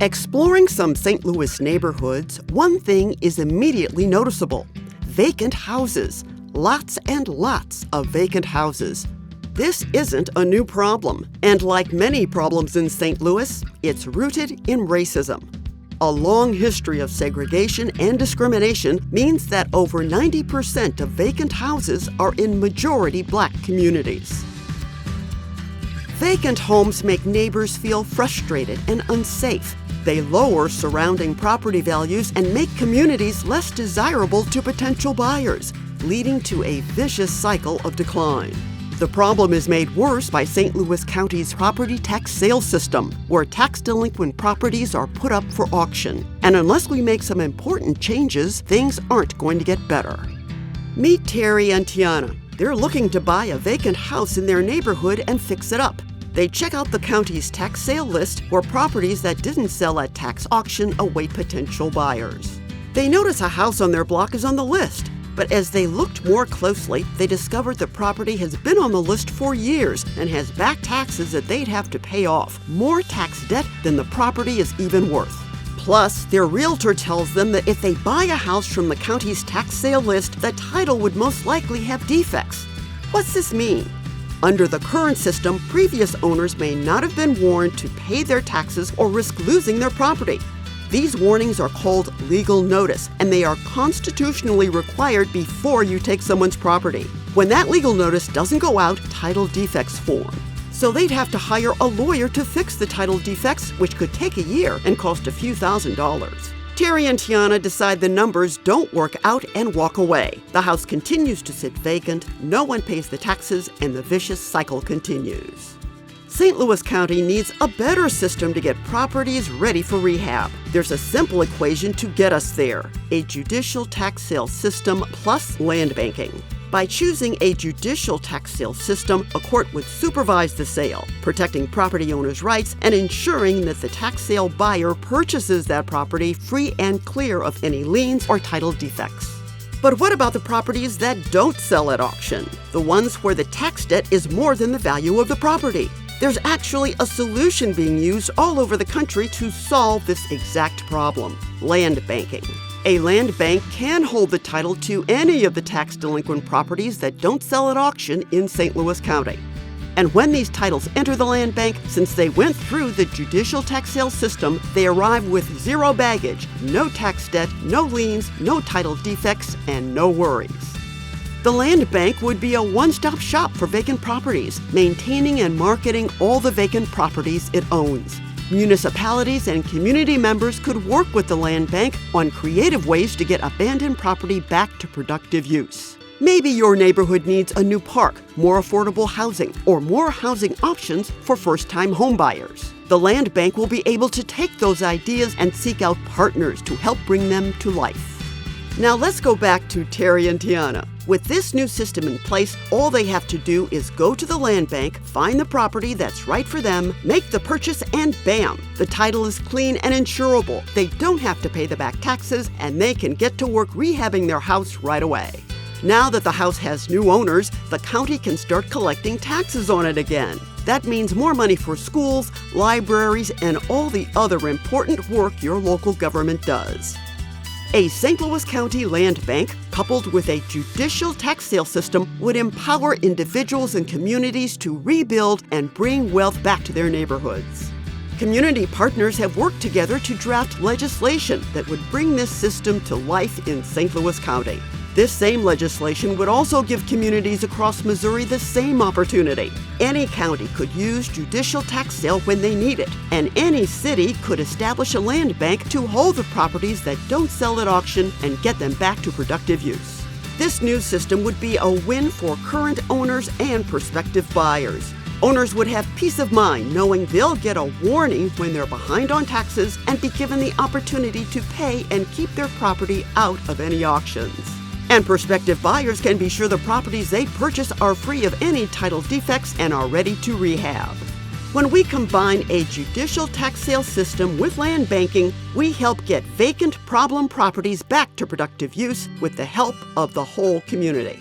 Exploring some St. Louis neighborhoods, one thing is immediately noticeable: vacant houses. Lots and lots of vacant houses. This isn't a new problem, and like many problems in St. Louis, it's rooted in racism. A long history of segregation and discrimination means that over 90% of vacant houses are in majority Black communities. Vacant homes make neighbors feel frustrated and unsafe. They lower surrounding property values and make communities less desirable to potential buyers, leading to a vicious cycle of decline. The problem is made worse by St. Louis County's property tax sales system, where tax delinquent properties are put up for auction. And unless we make some important changes, things aren't going to get better. Meet Terry and Tiana. They're looking to buy a vacant house in their neighborhood and fix it up. They check out the county's tax sale list, where properties that didn't sell at tax auction await potential buyers. They notice a house on their block is on the list, but as they looked more closely, they discovered the property has been on the list for years and has back taxes that they'd have to pay off, more tax debt than the property is even worth. Plus, their realtor tells them that if they buy a house from the county's tax sale list, the title would most likely have defects. What's this mean? Under the current system, previous owners may not have been warned to pay their taxes or risk losing their property. These warnings are called legal notice, and they are constitutionally required before you take someone's property. When that legal notice doesn't go out, title defects form. So they'd have to hire a lawyer to fix the title defects, which could take a year and cost a few $1,000s. Terry and Tiana decide the numbers don't work out and walk away. The house continues to sit vacant, no one pays the taxes, and the vicious cycle continues. St. Louis County needs a better system to get properties ready for rehab. There's a simple equation to get us there: a judicial tax sale system plus land banking. By choosing a judicial tax sale system, a court would supervise the sale, protecting property owners' rights and ensuring that the tax sale buyer purchases that property free and clear of any liens or title defects. But what about the properties that don't sell at auction? The ones where the tax debt is more than the value of the property. There's actually a solution being used all over the country to solve this exact problem: land banking. A land bank can hold the title to any of the tax delinquent properties that don't sell at auction in St. Louis County. And when these titles enter the land bank, since they went through the judicial tax sale system, they arrive with zero baggage, no tax debt, no liens, no title defects, and no worries. The land bank would be a one-stop shop for vacant properties, maintaining and marketing all the vacant properties it owns. Municipalities and community members could work with the land bank on creative ways to get abandoned property back to productive use. Maybe your neighborhood needs a new park, more affordable housing, or more housing options for first-time homebuyers. The land bank will be able to take those ideas and seek out partners to help bring them to life. Now let's go back to Terry and Tiana. With this new system in place, all they have to do is go to the land bank, find the property that's right for them, make the purchase, and bam! The title is clean and insurable. They don't have to pay the back taxes, and they can get to work rehabbing their house right away. Now that the house has new owners, the county can start collecting taxes on it again. That means more money for schools, libraries, and all the other important work your local government does. A St. Louis County land bank, coupled with a judicial tax sale system, would empower individuals and communities to rebuild and bring wealth back to their neighborhoods. Community partners have worked together to draft legislation that would bring this system to life in St. Louis County. This same legislation would also give communities across Missouri the same opportunity. Any county could use judicial tax sale when they need it, and any city could establish a land bank to hold the properties that don't sell at auction and get them back to productive use. This new system would be a win for current owners and prospective buyers. Owners would have peace of mind knowing they'll get a warning when they're behind on taxes and be given the opportunity to pay and keep their property out of any auctions. And prospective buyers can be sure the properties they purchase are free of any title defects and are ready to rehab. When we combine a judicial tax sale system with land banking, we help get vacant problem properties back to productive use with the help of the whole community.